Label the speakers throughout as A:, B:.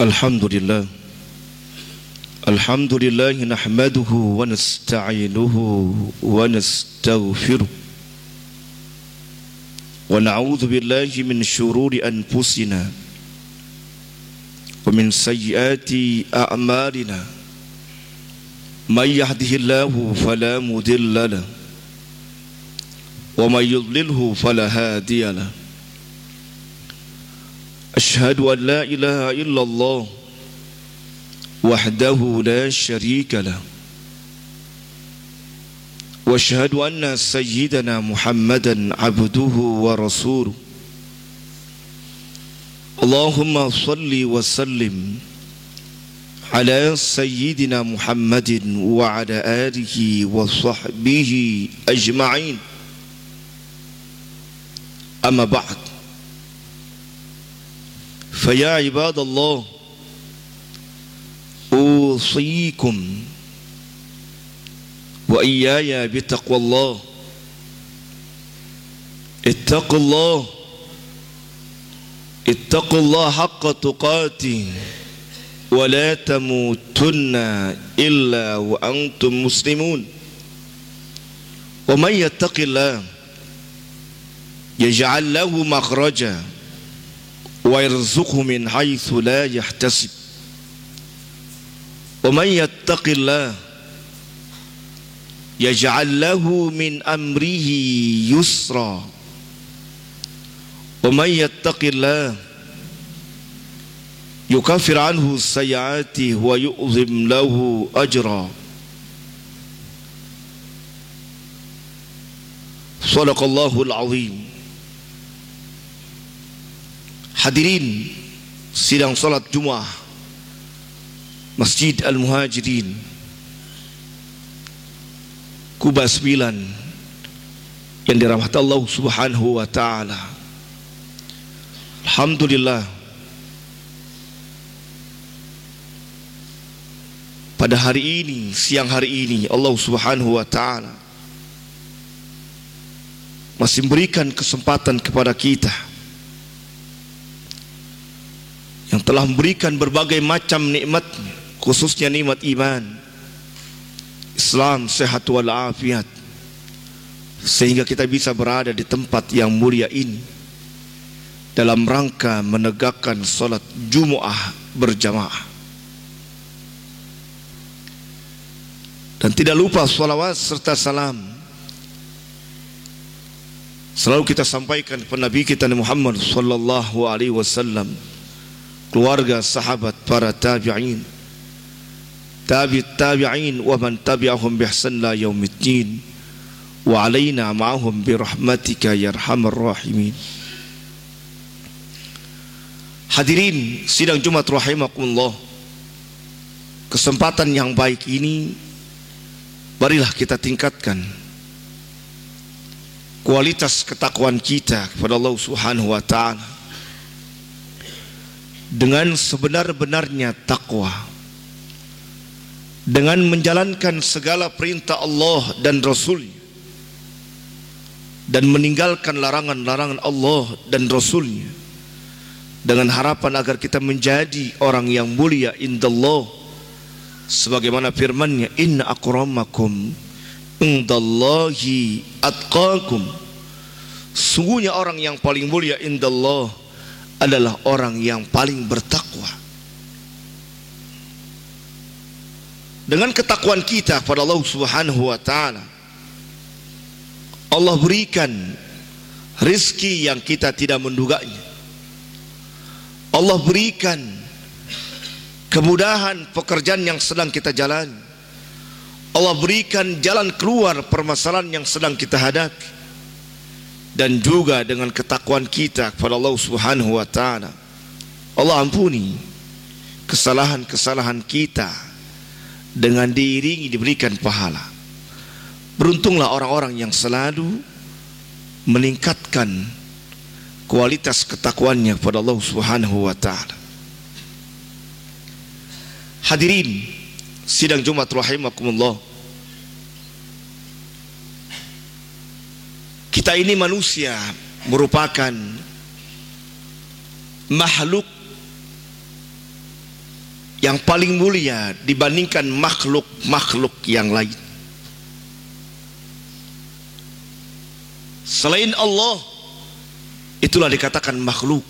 A: Alhamdulillah. Alhamdulillah nahmaduhu wa nasta'inuhu wa nastaghfiruh wa na'udzu billahi min shururi anfusina wa min sayyiati a'malina. May yahdihillahu fala mudilla lahu wa may yudlilhu fala hadiya lahu. Ashhadu an la ilaha illallah wahdahu la syarika lah wa ashhadu anna sayyidana Muhammadan abduhu wa rasuluh. Allahumma salli wa sallim ala sayyidina Muhammadin wa ala alihi wa sahbihi ajma'in. Amma ba'd, faya ibadallah, usikum wa iyaya bitaqwallah. Ittaqullah haqqa tuqatih wa la tamutunna illa wa antum muslimun. Wa man yattaqillah yaj'al lahu makhraja wa yarzuqhu min haitsu la yahtasib. Wa man yattaqillah yaj'al lahu min amrihi yusra. Wa man yattaqillah yukaffir anhu sayyi'atihi wa yu'zim lahu ajra. Shadaqallahul azim. Hadirin sidang salat Jumat Masjid Al-Muhajirin Kuba 9 yang dirahmati Allah Subhanahu wa taala. Alhamdulillah, pada hari ini, siang hari ini, Allah Subhanahu wa taala masih memberikan kesempatan kepada kita yang telah memberikan berbagai macam nikmat, khususnya nikmat iman, Islam, sehat walafiat, sehingga kita bisa berada di tempat yang mulia ini dalam rangka menegakkan salat Jumat berjamaah. Dan tidak lupa salawat serta salam selalu kita sampaikan kepada Nabi kita Muhammad sallallahu alaihi wasallam, keluarga, sahabat, para tabi'in, tabi'in wa man tabi'ahum bihsan la yaumiddin wa alaina ma'ahum birahmatika ya arhamar rahimin. Hadirin sidang Jumat rahimakumullah, kesempatan yang baik ini marilah kita tingkatkan kualitas ketakwaan kita kepada Allah Subhanahu wa taala dengan sebenar-benarnya takwa, dengan menjalankan segala perintah Allah dan Rasul-Nya, dan meninggalkan larangan-larangan Allah dan Rasul-Nya, dengan harapan agar kita menjadi orang yang mulia indallah, sebagaimana firman-Nya, inna akramakum indallahi atqakum. Sungguhnya orang yang paling mulia indallah adalah orang yang paling bertakwa. Dengan ketakwaan kita kepada Allah Subhanahu wa taala, Allah berikan rezeki yang kita tidak menduganya. Allah berikan kemudahan pekerjaan yang sedang kita jalani. Allah berikan jalan keluar permasalahan yang sedang kita hadapi. Dan juga dengan ketakwaan kita kepada Allah Subhanahu wa taala, Allah ampuni kesalahan-kesalahan kita dengan diiringi diberikan pahala. Beruntunglah orang-orang yang selalu meningkatkan kualitas ketakwaannya kepada Allah Subhanahu wa taala. Hadirin sidang Jumat rahimakumullah, kita ini manusia merupakan makhluk yang paling mulia dibandingkan makhluk-makhluk yang lain. Selain Allah, itulah dikatakan makhluk.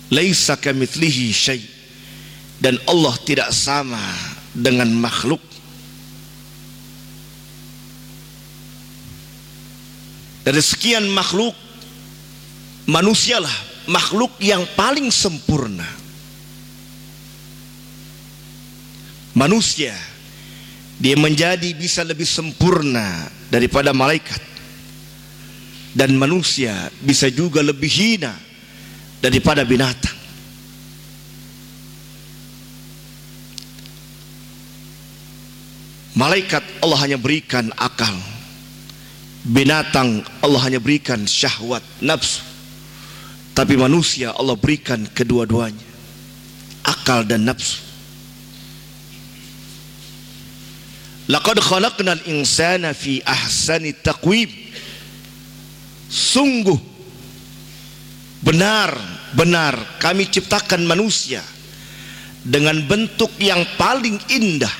A: Laisa kamitslihi syai', dan Allah tidak sama dengan makhluk. Dari sekian makhluk, manusialah makhluk yang paling sempurna. Manusia, dia menjadi bisa lebih sempurna daripada malaikat, dan manusia bisa juga lebih hina daripada binatang. Malaikat Allah hanya berikan akal, binatang Allah hanya berikan syahwat, nafsu, tapi manusia Allah berikan kedua-duanya, akal dan nafsu. Laqad khalaqnal insana fi ahsani taqwim. Sungguh benar-benar kami ciptakan manusia dengan bentuk yang paling indah.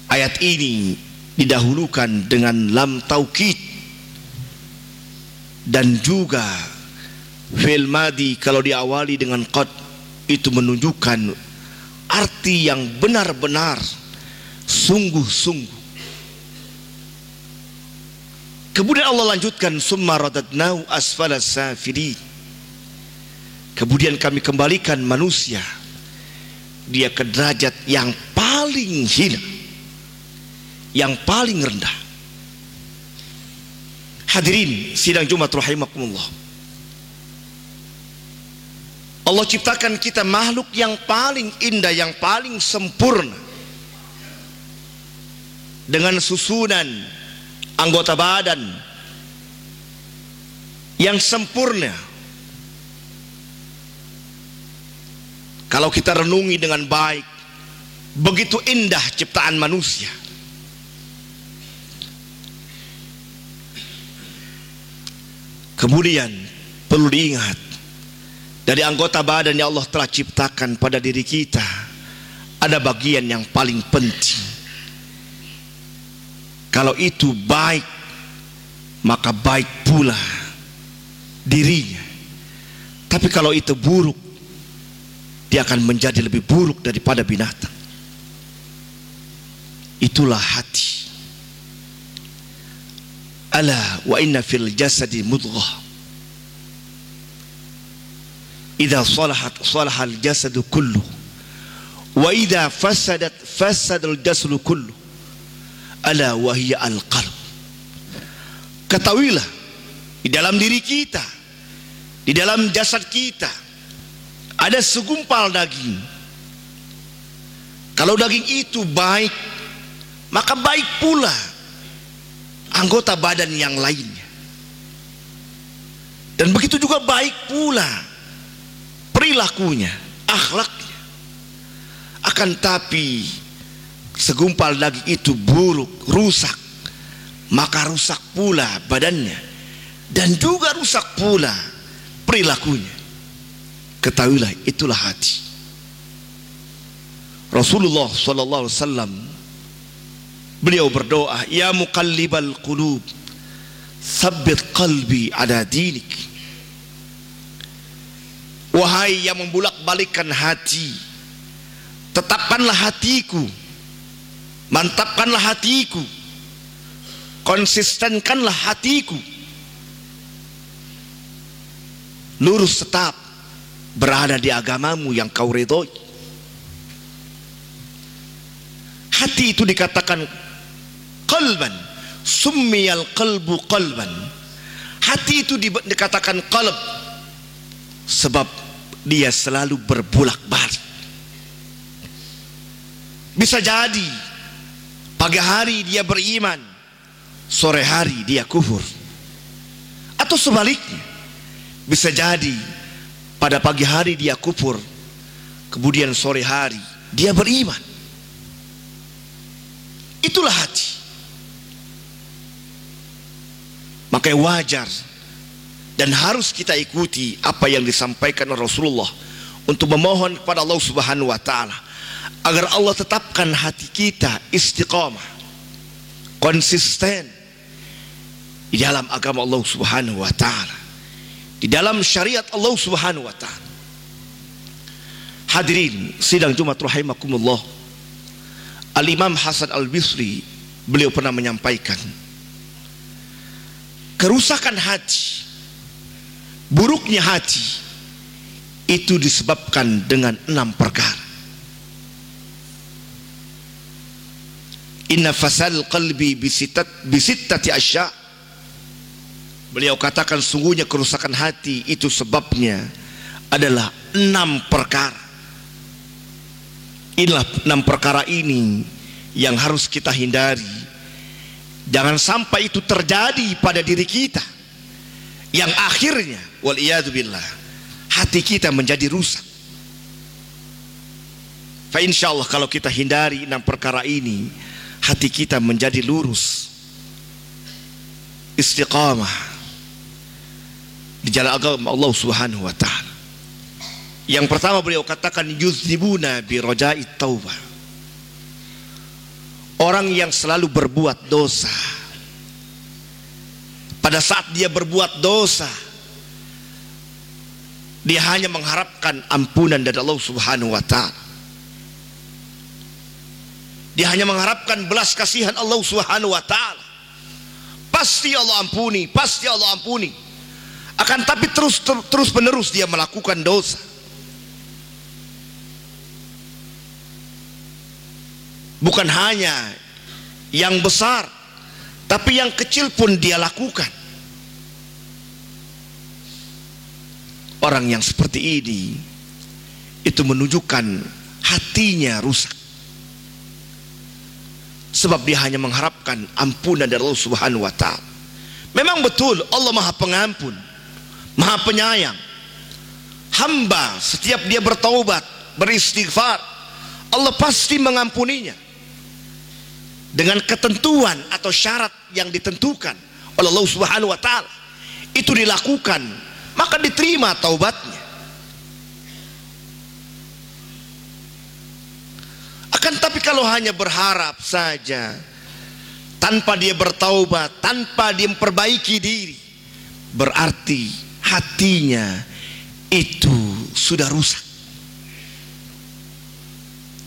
A: Ayat ini didahulukan dengan lam taukid, dan juga fi'il madhi kalau diawali dengan qad itu menunjukkan arti yang benar-benar, sungguh-sungguh. Kemudian Allah lanjutkan, summa radadnahu asfala safilin. Kemudian kami kembalikan manusia dia ke derajat yang paling hina, yang paling rendah. Hadirin sidang Jumat rahimakumullah, Allah ciptakan kita makhluk yang paling indah, yang paling sempurna, dengan susunan anggota badan yang sempurna. Kalau kita renungi dengan baik, begitu indah ciptaan manusia. Kemudian perlu diingat, dari anggota badan yang Allah telah ciptakan pada diri kita, ada bagian yang paling penting. Kalau itu baik, maka baik pula dirinya. Tapi kalau itu buruk, dia akan menjadi lebih buruk daripada binatang. Itulah hati. Ala wa inna fil jasadi mudghah, idza salahat salahal jasadu kullu, wa idza fasadat fasadal jasadu kullu, ala wa hiya al qalb. Ketahuilah, di dalam diri kita, di dalam jasad kita ada segumpal daging. Kalau daging itu baik, maka baik pula anggota badan yang lainnya. Dan begitu juga baik pula perilakunya, akhlaknya. Akan tapi segumpal daging itu buruk, rusak, maka rusak pula badannya, dan juga rusak pula perilakunya. Ketahuilah, itulah hati. Rasulullah sallallahu alaihi wasallam, beliau berdoa, ya muqallibal qulub, tsabbit qalbi ala dinik. Wahai yang membulak-balikkan hati, tetapkanlah hatiku, mantapkanlah hatiku, konsistenkanlah hatiku, lurus tetap berada di agamamu yang kau ridhoi. Hati itu dikatakan qalban, summiyal qalbu qalban. Hati itu dikatakan qalb sebab dia selalu berbolak-balik. Bisa jadi pagi hari dia beriman, sore hari dia kufur, atau sebaliknya. Bisa jadi pada pagi hari dia kufur, kemudian sore hari dia beriman. Itulah hati. Maka wajar Dan harus kita ikuti apa yang disampaikan Rasulullah untuk memohon kepada Allah Subhanahu wa taala agar Allah tetapkan hati kita istiqamah, konsisten di dalam agama Allah Subhanahu wa taala, di dalam syariat Allah Subhanahu wa taala. Hadirin sidang Jumat rahimakumullah, Al-Imam Hasan Al-Bisri beliau pernah menyampaikan, kerusakan hati, buruknya hati itu disebabkan dengan 6 perkara. Inna fasal qalbi bisittati asya. Beliau katakan sungguhnya kerusakan hati itu sebabnya adalah 6 perkara. Inilah 6 perkara ini yang harus kita hindari. Jangan sampai itu terjadi pada diri kita, yang akhirnya waliyadzubillah hati kita menjadi rusak. Fa insyaallah kalau kita hindari 6 perkara ini, hati kita menjadi lurus, istiqamah di jalan agama Allah Subhanahu wa taala. Yang pertama beliau katakan yuznibuna bi raja'it taubah. Orang yang selalu berbuat dosa, pada saat dia berbuat dosa, dia hanya mengharapkan ampunan dari Allah Subhanahu wa taala. Dia hanya mengharapkan belas kasihan Allah Subhanahu wa taala. Pasti Allah ampuni, pasti Allah ampuni. Akan tapi terus menerus dia melakukan dosa. Bukan hanya yang besar, tapi yang kecil pun dia lakukan. Orang yang seperti ini itu menunjukkan hatinya rusak, sebab dia hanya mengharapkan ampunan dari Allah Subhanahu wa taala. Memang betul Allah Maha Pengampun, Maha Penyayang. Hamba setiap dia bertaubat, beristighfar, Allah pasti mengampuninya dengan ketentuan atau syarat yang ditentukan oleh Allah Subhanahu wa taala. Itu dilakukan, maka diterima taubatnya. Akan tapi kalau hanya berharap saja tanpa dia bertaubat, tanpa dia memperbaiki diri, berarti hatinya itu sudah rusak.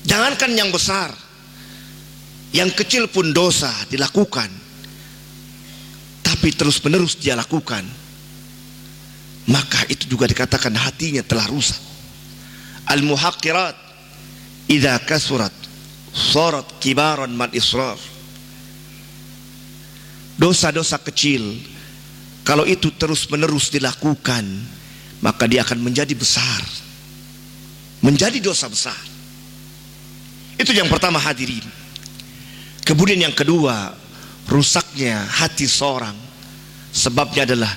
A: Jangankan yang besar, yang kecil pun dosa dilakukan, tapi terus menerus dia lakukan, maka itu juga dikatakan hatinya telah rusak. Al-muhaqqirat idza kasurat sarat kibaran mal israr. Dosa-dosa kecil kalau itu terus menerus dilakukan, maka dia akan menjadi besar, menjadi dosa besar. Itu yang pertama hadirin. Kemudian yang kedua, rusaknya hati seorang sebabnya adalah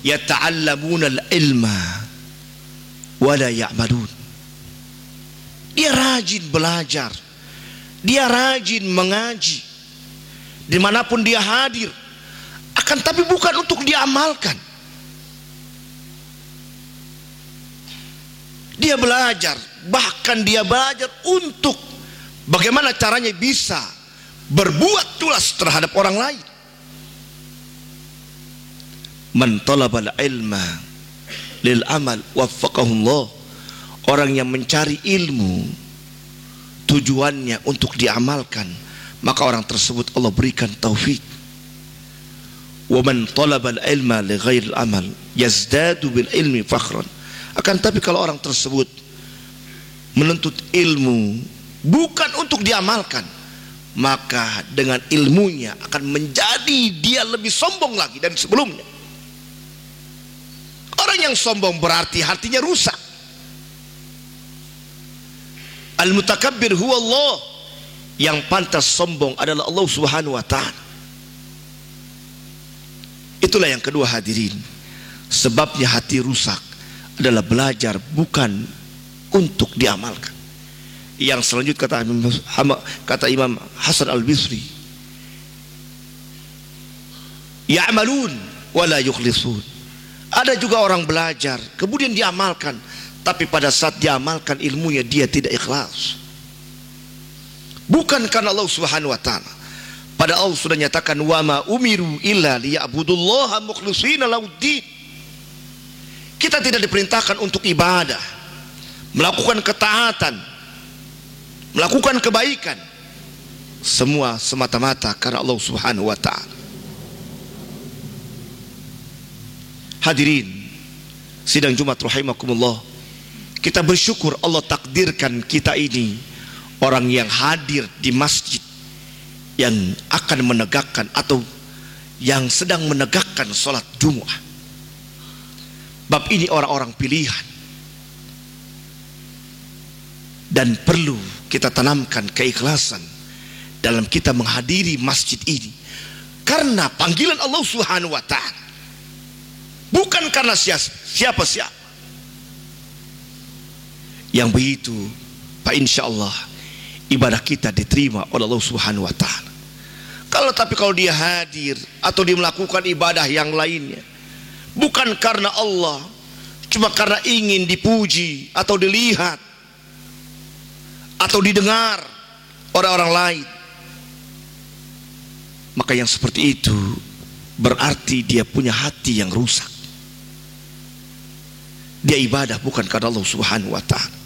A: yata'allamuna al-ilma wa la ya'malun. Dia rajin belajar, dia rajin mengaji dimanapun dia hadir, akan tapi bukan untuk diamalkan. Dia belajar, bahkan dia belajar untuk bagaimana caranya bisa berbuat tulas terhadap orang lain. Man talabal ilma lil amal waffaqahullah. Orang yang mencari ilmu tujuannya untuk diamalkan, maka orang tersebut Allah berikan taufik. Wa man talabal ilma li ghairil amal yazdadu bil ilmi fakhran. Akan tapi kalau orang tersebut menuntut ilmu bukan untuk diamalkan, maka dengan ilmunya akan menjadi dia lebih sombong lagi dari sebelumnya. Orang yang sombong berarti hatinya rusak. Al-mutakabbir huwa Allah. Yang pantas sombong adalah Allah Subhanahu wa ta'ala. Itulah yang kedua hadirin, sebabnya hati rusak adalah belajar bukan untuk diamalkan. Yang selanjutnya kata Imam Hasan Al-Bisri, ya'malun wa la yukhlisun. Ada juga orang belajar kemudian diamalkan, tapi pada saat diamalkan ilmunya dia tidak ikhlas. Bukan karena Allah Subhanahu wa taala. Pada Allah sudah nyatakan wa ma umiru illa liya'budullaha mukhlishina lahuddin. Kita tidak diperintahkan untuk ibadah, melakukan ketaatan, melakukan kebaikan, semua semata-mata karena Allah Subhanahu wa taala. Hadirin sidang Jumat rahimakumullah, kita bersyukur Allah takdirkan kita ini orang yang hadir di masjid yang akan menegakkan atau yang sedang menegakkan sholat Jumat. Bab ini orang-orang pilihan, dan perlu kita tanamkan keikhlasan dalam kita menghadiri masjid ini karena panggilan Allah Subhanahu wa taala, bukan karena siapa-siapa. Yang begitu, Pak, insya Allah ibadah kita diterima oleh Allah Subhanahu wa taala. Kalau dia hadir atau dia melakukan ibadah yang lainnya bukan karena Allah, cuma karena ingin dipuji atau dilihat atau didengar orang-orang lain, maka yang seperti itu berarti dia punya hati yang rusak. Dia ibadah bukan karena Allah Subhanahu wa taala.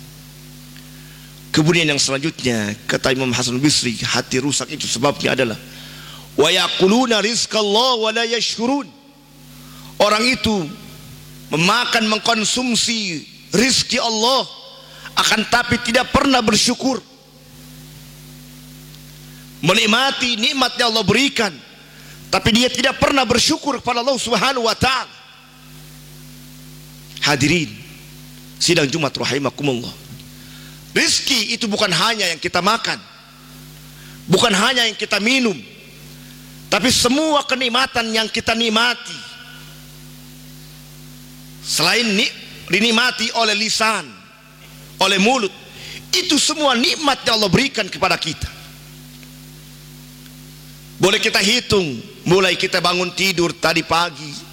A: Kemudian yang selanjutnya kata Imam Hasan Bisri, hati rusak itu sebabnya adalah wa yaquluna rizqallah wa la yashkurun. Orang itu memakan, mengkonsumsi rizki Allah, akan tapi tidak pernah bersyukur. Menikmati nikmat yang Allah berikan, tapi dia tidak pernah bersyukur kepada Allah Subhanahu wa taala. Hadirin sidang Jumat rahimakumullah, rizki itu bukan hanya yang kita makan, bukan hanya yang kita minum, tapi semua kenikmatan yang kita nikmati, selain dinikmati oleh lisan, oleh mulut, itu semua nikmat yang Allah berikan kepada kita. Boleh kita hitung, mulai kita bangun tidur tadi pagi,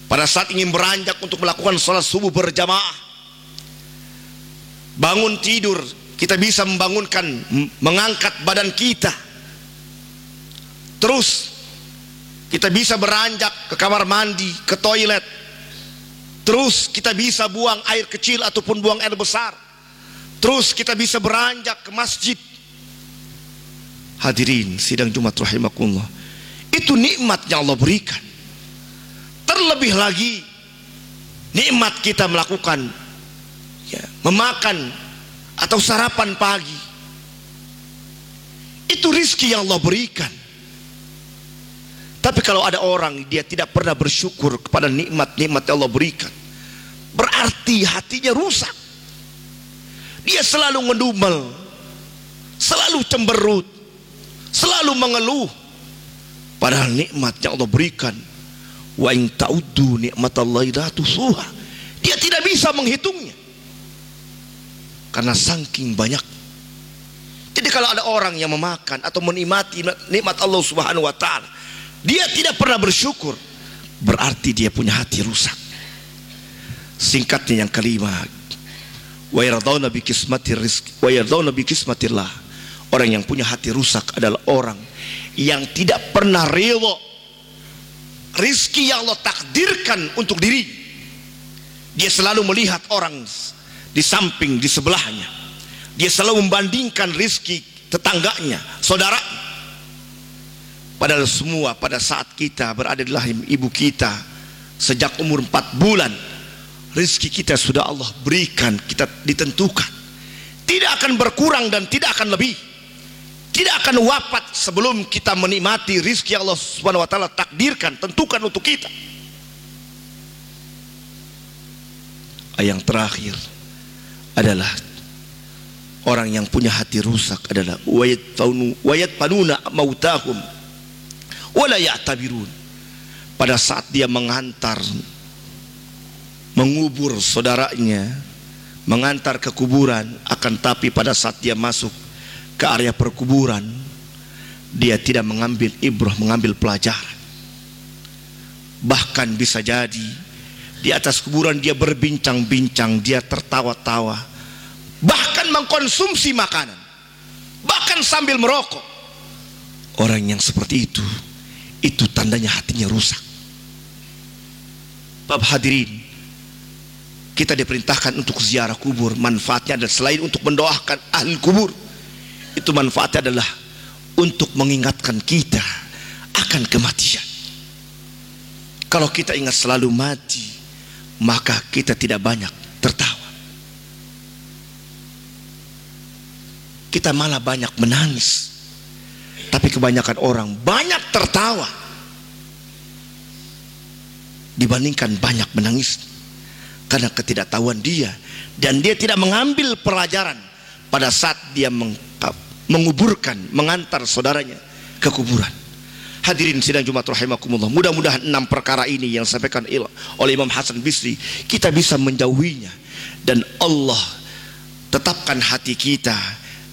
A: pada saat ingin beranjak untuk melakukan sholat subuh berjamaah, bangun tidur kita bisa membangunkan, mengangkat badan kita, terus kita bisa beranjak ke kamar mandi, ke toilet, terus kita bisa buang air kecil ataupun buang air besar, terus kita bisa beranjak ke masjid. Hadirin sidang Jumat rahimakumullah, itu nikmat yang Allah berikan. Terlebih lagi nikmat kita melakukan memakan atau sarapan pagi, itu rizki yang Allah berikan. Tapi kalau ada orang dia tidak pernah bersyukur kepada nikmat-nikmat yang Allah berikan, berarti hatinya rusak. Dia selalu ngedumel, selalu cemberut, selalu mengeluh, padahal nikmat yang Allah berikan, wa in ta'uddu nikmatallahi la tuhsuha, dia tidak bisa menghitungnya karena saking banyak. Jadi kalau ada orang yang memakan atau menikmati nikmat Allah Subhanahu wa taala, dia tidak pernah bersyukur, berarti dia punya hati rusak. Singkatnya yang kelima, wa yardawna bi qismatir rizq wa yardawna bi qismatillah. Orang yang punya hati rusak adalah orang yang tidak pernah ridha rizki yang Allah takdirkan untuk diri. Dia selalu melihat orang di samping, di sebelahnya. Dia selalu membandingkan rizki tetangganya, saudara. Padahal semua pada saat kita berada di rahim ibu kita, sejak umur 4 bulan, rizki kita sudah Allah berikan, kita ditentukan. Tidak akan berkurang dan tidak akan lebih. Tidak akan wafat sebelum kita menikmati rizki Allah Subhanahu wa taala takdirkan, tentukan untuk kita. Yang terakhir adalah orang yang punya hati rusak adalah wayatpanuna mautahum wala ya'tabirun. Pada saat dia menghantar, mengubur saudaranya, mengantar ke kuburan, akan tapi pada saat dia masuk ke area perkuburan, dia tidak mengambil ibrah, mengambil pelajaran. Bahkan bisa jadi di atas kuburan dia berbincang-bincang, dia tertawa-tawa, bahkan mengkonsumsi makanan, bahkan sambil merokok. Orang yang seperti itu tandanya hatinya rusak. Bapak hadirin, kita diperintahkan untuk ziarah kubur. Manfaatnya adalah selain untuk mendoakan ahli kubur, itu manfaatnya adalah untuk mengingatkan kita akan kematian. Kalau kita ingat selalu mati, maka kita tidak banyak tertawa. Kita malah banyak menangis. Tapi kebanyakan orang banyak tertawa dibandingkan banyak menangis, karena ketidaktahuan dia, dan dia tidak mengambil pelajaran pada saat dia menguburkan, mengantar saudaranya ke kuburan. Hadirin sidang Jumat rahimakumullah, mudah-mudahan 6 perkara ini yang disampaikan oleh Imam Hasan Bisri kita bisa menjauhinya, dan Allah tetapkan hati kita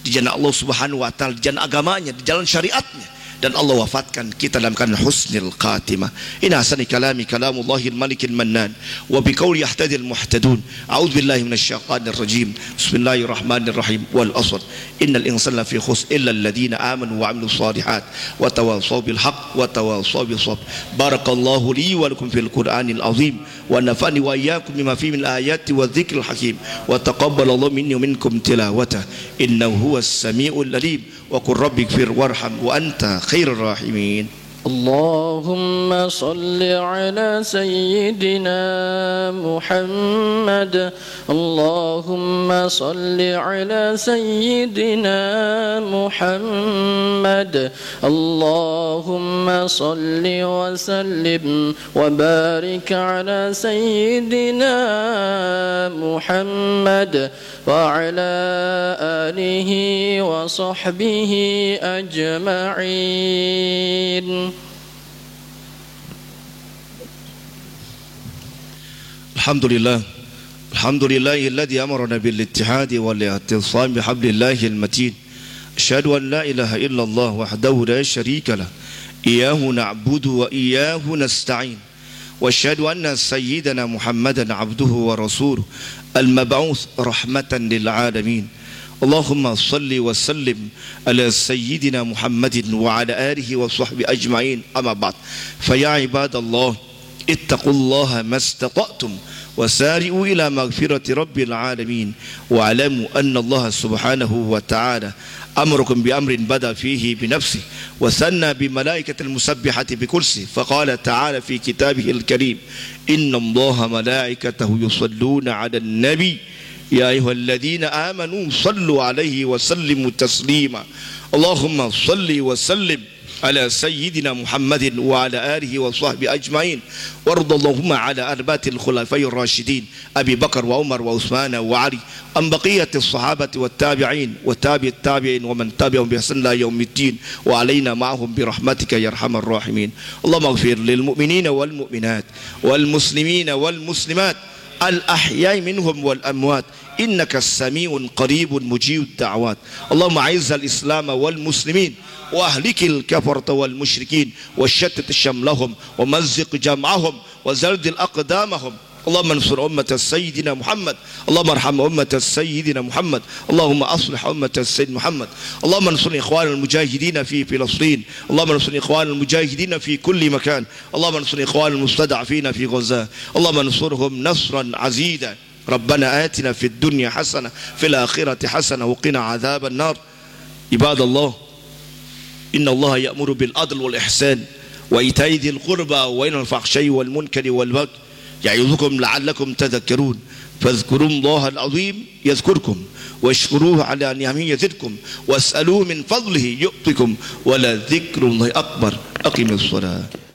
A: di jalan Allah Subhanahu wa taala, di jalan agamanya, di jalan syariatnya, dan Allah wafatkan kita dalam keadaan husnul khatimah. Inna ahsani kalami kalamullahil malikil mannan, wa biqauli yahtadil muhtadun. A'udzu billahi minasyaitonir rajim. Bismillahirrahmanirrahim. Wal 'ashr. Innal insana lafi khusr illa alladziina aamanu wa 'amilus shalihat wa tawassaw bil haqq wa tawassaw bis sabr. Barakallahu li wa lakum fil Qur'anil 'azim wa nafa'ani wa iyyakum bima fihi min ayati wadh-dhikril hakim wa taqabbalallahu minni wa minkum tilawatahu innahu huwas samiul 'alim. Wa qur rabbighfir warham wa anta khairur rahimin.
B: اللهم صل على سيدنا محمد. اللهم صل على سيدنا محمد. اللهم صل وسلم وبارك على سيدنا محمد وعلى آله وصحبه أجمعين.
A: Alhamdulillah, alhamdulillahilladzi amarna bil ittihadi wal i'tisam bihablillahil matin. Asyhadu an la ilaha illallah wahdahu la syarika lah, iyyahu na'budu wa iyyahu nasta'in. Wa asyhadu anna sayyidana Muhammadan 'abduhu wa rasuluhu al-mab'uts rahmatan lil 'alamin. Allahumma salli wa sallim ala sayyidina Muhammadin wa ala alihi wa sahbihi ajma'in. Amma ba'd. Fa ya ibadallah, ittaqullaha mastata'tum وسارئوا إلى مغفرة رب العالمين واعلموا أن الله سبحانه وتعالى أمركم بأمر بدأ فيه بنفسه وثنى بملائكة المسبحة بكرسه فقال تعالى في كتابه الكريم إن الله ملائكته يصلون على النبي يا أيها الذين آمنوا صلوا عليه وسلموا تسليما. اللهم صل وسلم على سيدنا محمد وعلى آله وصحبه أجمعين وارض اللهم على أربعة الخلفاء الراشدين أبي بكر وعمر وعثمان وعلي عن بقية الصحابة والتابعين وتابع التابعين ومن تبعهم بإحسان إلى يوم الدين وعلينا معهم برحمتك يا أرحم الراحمين. اللهم اغفر للمؤمنين والمؤمنات والمسلمين والمسلمات الأحياء منهم والأموات إنك السميع قريب مجيب الدعوات. اللهم أعز الإسلام والمسلمين وأهلك الكفرة والمشركين وشتت شملهم ومزق جمعهم وزلزل أقدامهم. اللهم انصر أمة سيدنا محمد. اللهم ارحم أمة سيدنا محمد. اللهم أصلح أمة سيدنا محمد. اللهم انصر إخوان المجاهدين في فلسطين. اللهم انصر إخوان المجاهدين في كل مكان. اللهم انصر إخوان المستضعفين في غزة. اللهم انصرهم نصرا عزيزا. ربنا آتنا في الدنيا حسنة في الآخرة حسنة وقنا عذاب النار. عباد الله، إن الله يأمر بالعدل والإحسان وإيتاء ذي القربى وينهى عن الفحشاء والمنكر والبغي يعظكم لعلكم تذكرون. فاذكروا الله العظيم يذكركم واشكروه على نعمه يزدكم واسألوه من فضله يؤتكم ولذكر الله أكبر. أقم الصلاة.